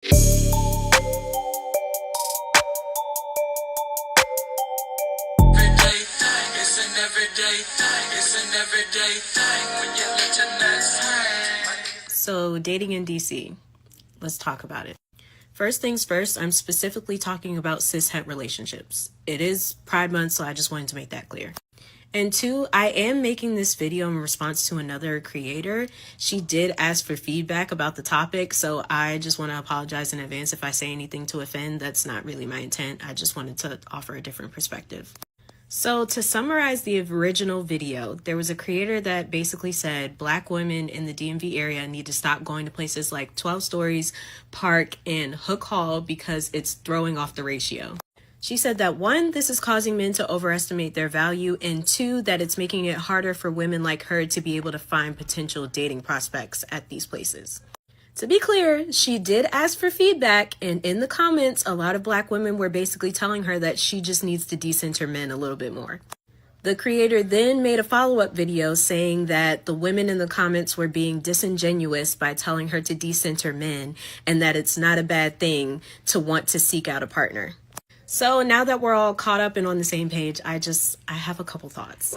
So, dating in DC. Let's talk about it. First things first, I'm specifically talking about cis-het relationships. It is Pride Month, so I just wanted to make that clear. And two, I am making this video in response to another creator. She did ask for feedback about the topic, so I just want to apologize in advance if I say anything to offend. That's not really my intent. I just wanted to offer a different perspective. So to summarize the original video, there was a creator that basically said Black women in the DMV area need to stop going to places like 12 Stories, Park, and Hook Hall because it's throwing off the ratio. She said that 1, this is causing men to overestimate their value, and 2, that it's making it harder for women like her to be able to find potential dating prospects at these places. To be clear, she did ask for feedback, and in the comments, a lot of Black women were basically telling her that she just needs to decenter men a little bit more. The creator then made a follow-up video saying that the women in the comments were being disingenuous by telling her to decenter men, and that it's not a bad thing to want to seek out a partner. So now that we're all caught up and on the same page, I have a couple thoughts.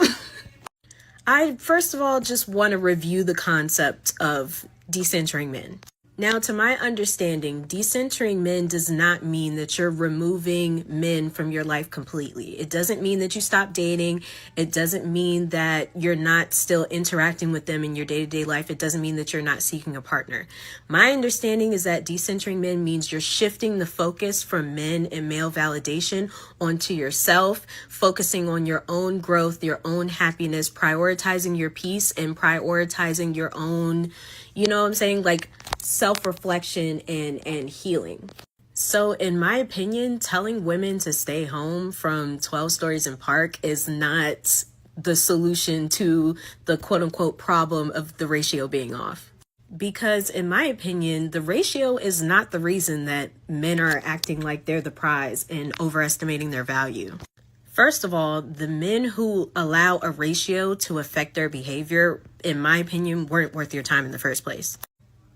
I, first of all, just want to review the concept of decentering men. Now, to my understanding, decentering men does not mean that you're removing men from your life completely. It doesn't mean that you stop dating. It doesn't mean that you're not still interacting with them in your day-to-day life. It doesn't mean that you're not seeking a partner. My understanding is that decentering men means you're shifting the focus from men and male validation onto yourself, focusing on your own growth, your own happiness, prioritizing your peace, and prioritizing your own, you know what I'm saying, like self-reflection and healing. So in my opinion, telling women to stay home from 12 Stories and Park is not the solution to the quote-unquote problem of the ratio being off. Because in my opinion, the ratio is not the reason that men are acting like they're the prize and overestimating their value. First of all, the men who allow a ratio to affect their behavior, in my opinion, weren't worth your time in the first place.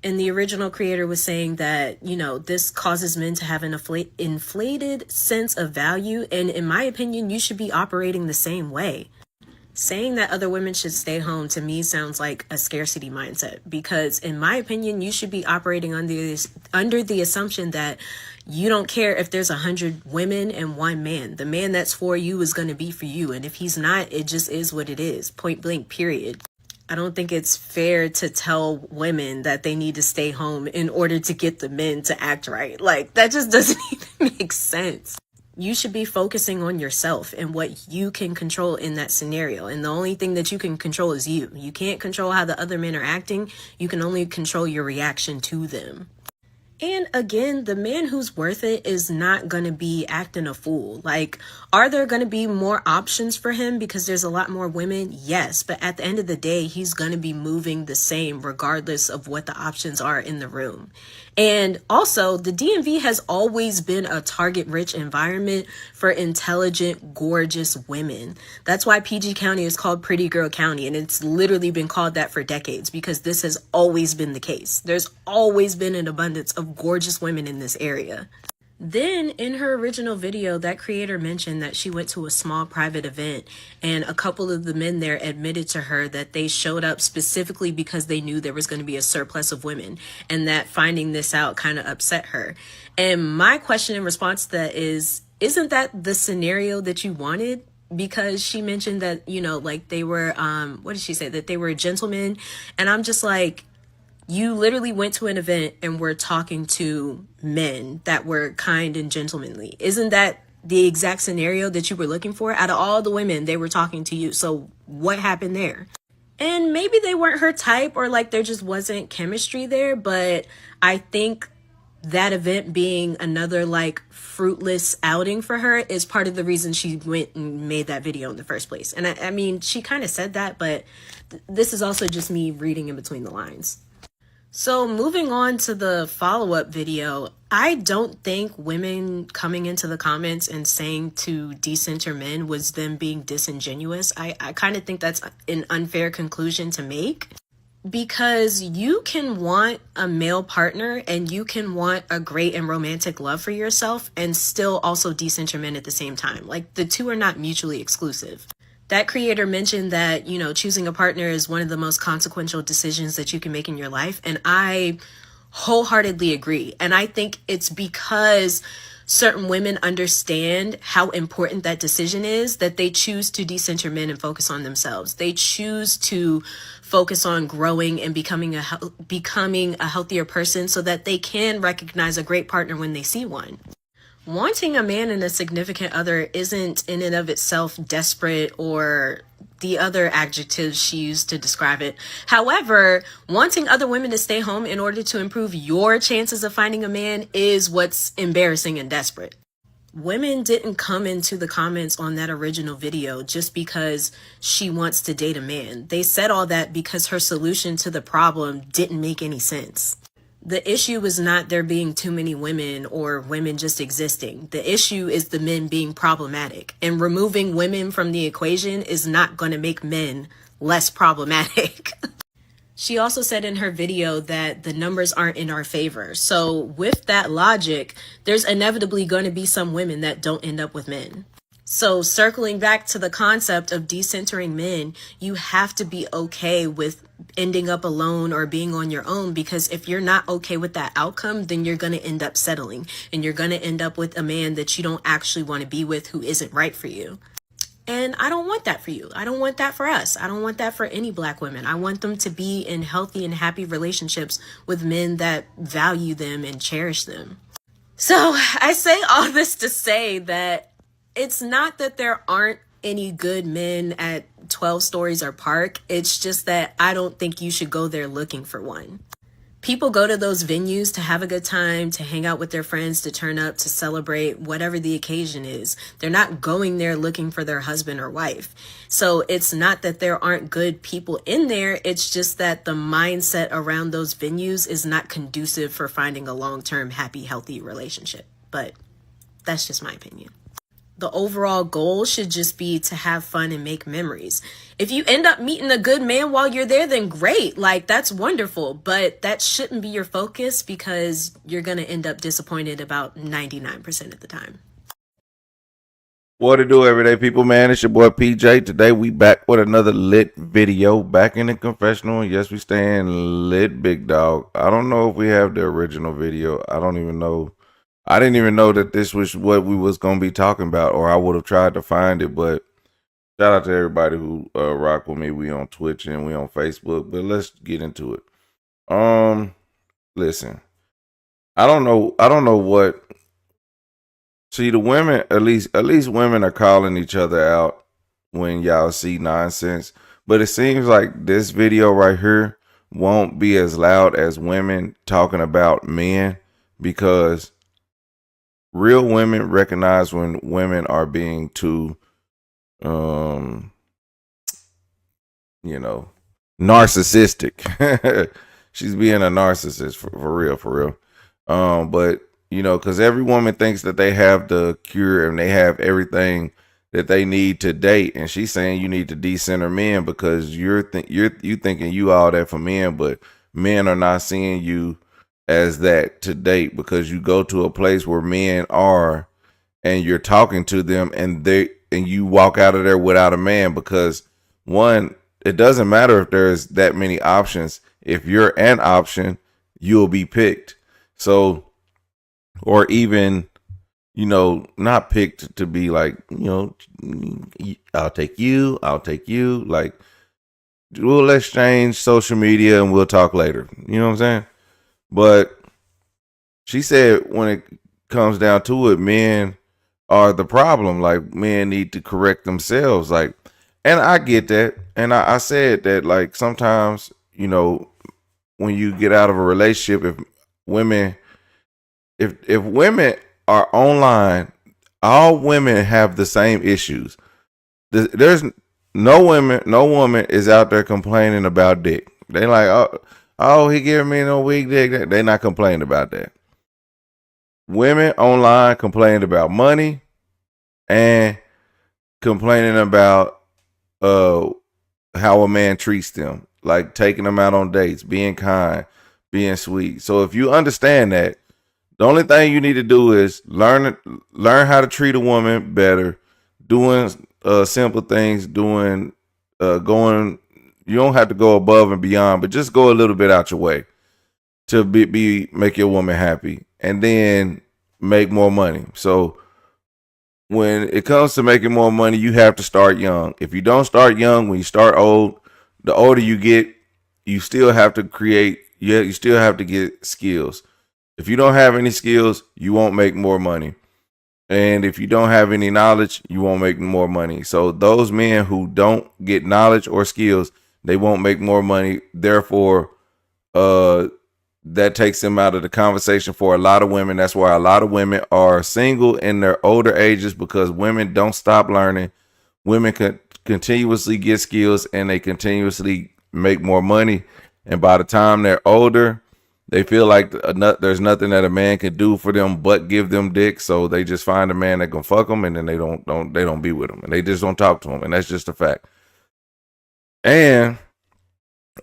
And the original creator was saying that, you know, this causes men to have an inflated sense of value. And in my opinion, you should be operating the same way. Saying that other women should stay home to me sounds like a scarcity mindset, because in my opinion, you should be operating under the assumption that you don't care if there's 100 women and 1 man. The man that's for you is going to be for you. And if he's not, it just is what it is. Point blank, period. I don't think it's fair to tell women that they need to stay home in order to get the men to act right. Like, that just doesn't even make sense. You should be focusing on yourself and what you can control in that scenario. And the only thing that you can control is you. You can't control how the other men are acting. You can only control your reaction to them. And again, the man who's worth it is not going to be acting a fool. Like, are there going to be more options for him because there's a lot more women? Yes. But at the end of the day, he's going to be moving the same regardless of what the options are in the room. And also, the DMV has always been a target-rich environment for intelligent, gorgeous women. That's why PG County is called Pretty Girl County, and it's literally been called that for decades because this has always been the case. There's always been an abundance of gorgeous women in this area. Then in her original video, that creator mentioned that she went to a small private event and a couple of the men there admitted to her that they showed up specifically because they knew there was going to be a surplus of women, and that finding this out kind of upset her. And my question in response to that is, isn't that the scenario that you wanted? Because she mentioned that, you know, like they were, what did she say? That they were gentlemen. And I'm just like, you literally went to an event and were talking to men that were kind and gentlemanly. Isn't that the exact scenario that you were looking for? Out of all the women, they were talking to you. So what happened there? And maybe they weren't her type, or like there just wasn't chemistry there. But I think that event being another like fruitless outing for her is part of the reason she went and made that video in the first place. And I mean, she kind of said that, but this is also just me reading in between the lines. So moving on to the follow-up video, I don't think women coming into the comments and saying to decenter men was them being disingenuous. I kind of think that's an unfair conclusion to make, Because you can want a male partner and you can want a great and romantic love for yourself and still also decent your men at the same time. Like, the two are not mutually exclusive. That creator mentioned that, choosing a partner is one of the most consequential decisions that you can make in your life. And I wholeheartedly agree. And I think it's because certain women understand how important that decision is that they choose to decenter men and focus on themselves. They choose to focus on growing and becoming a healthier person so that they can recognize a great partner when they see one. Wanting a man and a significant other isn't in and of itself desperate or the other adjectives she used to describe it. However, wanting other women to stay home in order to improve your chances of finding a man is what's embarrassing and desperate. Women didn't come into the comments on that original video just because she wants to date a man. They said all that because her solution to the problem didn't make any sense. The issue is not there being too many women or women just existing. The issue is the men being problematic. And removing women from the equation is not going to make men less problematic. She also said in her video that the numbers aren't in our favor. So with that logic, there's inevitably going to be some women that don't end up with men. So circling back to the concept of decentering men, you have to be okay with ending up alone or being on your own, because if you're not okay with that outcome, then you're going to end up settling and you're going to end up with a man that you don't actually want to be with who isn't right for you. And I don't want that for you. I don't want that for us. I don't want that for any Black women. I want them to be in healthy and happy relationships with men that value them and cherish them. So I say all this to say that it's not that there aren't any good men at 12 Stories or Park. It's just that I don't think you should go there looking for one. People go to those venues to have a good time, to hang out with their friends, to turn up, to celebrate, whatever the occasion is. They're not going there looking for their husband or wife. So it's not that there aren't good people in there. It's just that the mindset around those venues is not conducive for finding a long-term, happy, healthy relationship. But that's just my opinion. The overall goal should just be to have fun and make memories. If you end up meeting a good man while you're there, then great. Like, that's wonderful. But that shouldn't be your focus, because you're going to end up disappointed about 99% of the time. What to do, everyday people, man? It's your boy PJ. Today we back with another lit video, back in the confessional. Yes, we staying lit, big dog. I don't know if we have the original video. I don't even know. I didn't even know that this was what we was going to be talking about, or I would have tried to find it. But shout out to everybody who rock with me. We on Twitch and we on Facebook, but let's get into it. Listen, I don't know what. See, the women, at least women are calling each other out when y'all see nonsense. But it seems like this video right here won't be as loud as women talking about men, because real women recognize when women are being too, narcissistic. She's being a narcissist for real. But because every woman thinks that they have the cure and they have everything that they need to date, and she's saying you need to decenter men because you thinking you all that for men, but men are not seeing you as that to date, because you go to a place where men are and you're talking to them and you walk out of there without a man, because one, it doesn't matter if there's that many options. If you're an option, you'll be picked. So, or even, not picked to be like, I'll take you. Like, we'll exchange social media and we'll talk later. You know what I'm saying? But she said when it comes down to it, men are the problem. Like, men need to correct themselves. Like, and I get that. And I said that, like, sometimes, when you get out of a relationship, if women are online, all women have the same issues. There's no woman is out there complaining about dick. They like, oh, he giving me no weak dick. They not complaining about that. Women online complain about money and complaining about how a man treats them. like taking them out on dates, being kind, being sweet. So if you understand that, the only thing you need to do is learn how to treat a woman better, doing simple things, doing going. You don't have to go above and beyond, but just go a little bit out your way to make your woman happy, and then make more money. So when it comes to making more money, you have to start young. If you don't start young, when you start old, the older you get, you still have to create. Yeah, you still have to get skills. If you don't have any skills, you won't make more money. And if you don't have any knowledge, you won't make more money. So those men who don't get knowledge or skills, they won't make more money. Therefore, that takes them out of the conversation for a lot of women. That's why a lot of women are single in their older ages, because women don't stop learning. Women can continuously get skills and they continuously make more money. And by the time they're older, they feel like there's nothing that a man can do for them but give them dick. So they just find a man that can fuck them, and then they don't be with them, and they just don't talk to them, and that's just a fact. And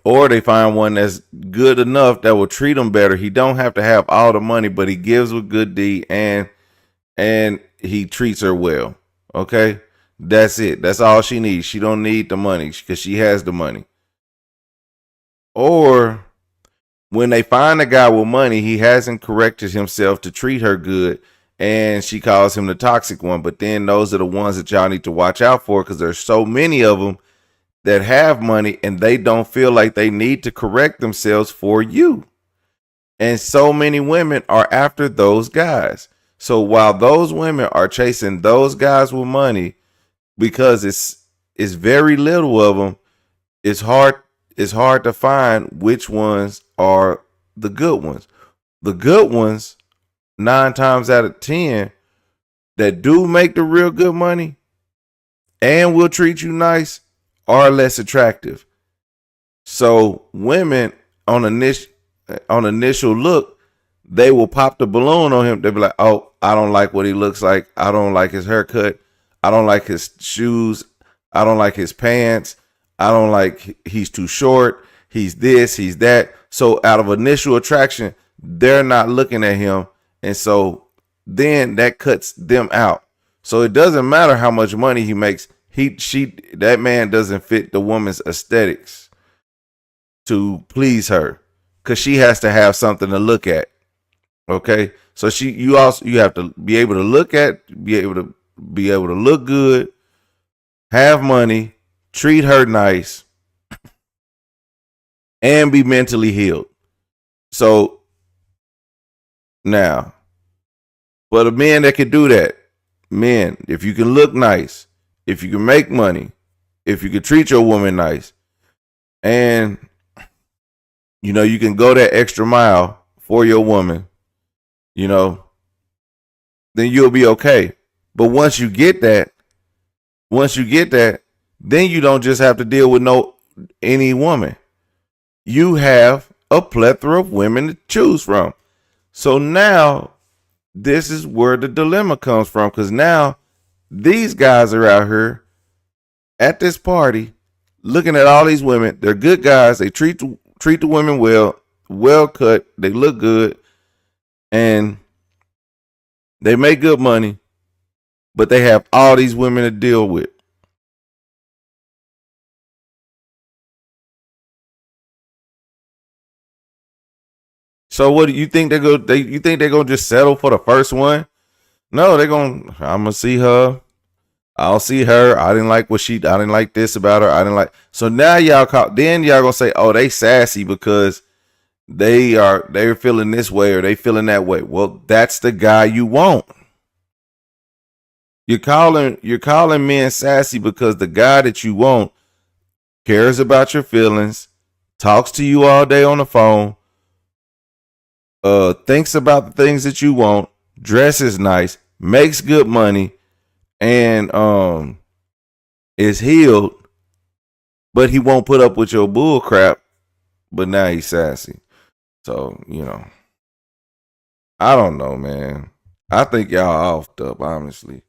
or they find one that's good enough that will treat them better. He don't have to have all the money, but he gives with good deed, and he treats her well. Okay, that's it. That's all she needs. She don't need the money because she has the money. Or when they find a guy with money, he hasn't corrected himself to treat her good, and she calls him the toxic one. But then those are the ones that y'all need to watch out for, because there's so many of them that have money and they don't feel like they need to correct themselves for you. And so many women are after those guys. So while those women are chasing those guys with money, because it's very little of them, it's hard to find which ones are the good ones. The good ones, 9 times out of 10, that do make the real good money and will treat you nice, are less attractive. So women on initial look, they will pop the balloon on him. They'll be like, "Oh, I don't like what he looks like. I don't like his haircut. I don't like his shoes. I don't like his pants. I don't like he's too short. He's this, he's that." So out of initial attraction, they're not looking at him. And so then that cuts them out. So it doesn't matter how much money he makes. That man doesn't fit the woman's aesthetics to please her, because she has to have something to look at. Okay. So you have to be able to be able to look good, have money, treat her nice, and be mentally healed. So now, for the men that can do that, men, if you can look nice, if you can make money, if you can treat your woman nice, and you can go that extra mile for your woman, then you'll be okay. But once you get that, then you don't just have to deal with any woman. You have a plethora of women to choose from. So now this is where the dilemma comes from, because now these guys are out here at this party looking at all these women. They're good guys. They treat the women well cut. They look good, and they make good money, but they have all these women to deal with. So what do you think you think they're gonna just settle for the first one? No, I'm gonna see her. I'll see her. I didn't like this about her. I didn't like. So now then y'all gonna say, "Oh, they sassy because they're feeling this way or they feeling that way." Well, that's the guy you want. You're calling men sassy because the guy that you want cares about your feelings, talks to you all day on the phone, thinks about the things that you want, dresses nice, makes good money, and is healed, but he won't put up with your bull crap. But now he's sassy. So I don't know, man. I think y'all offed up, honestly.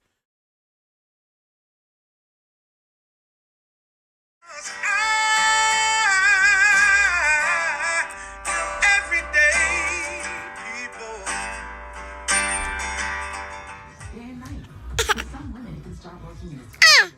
Ah!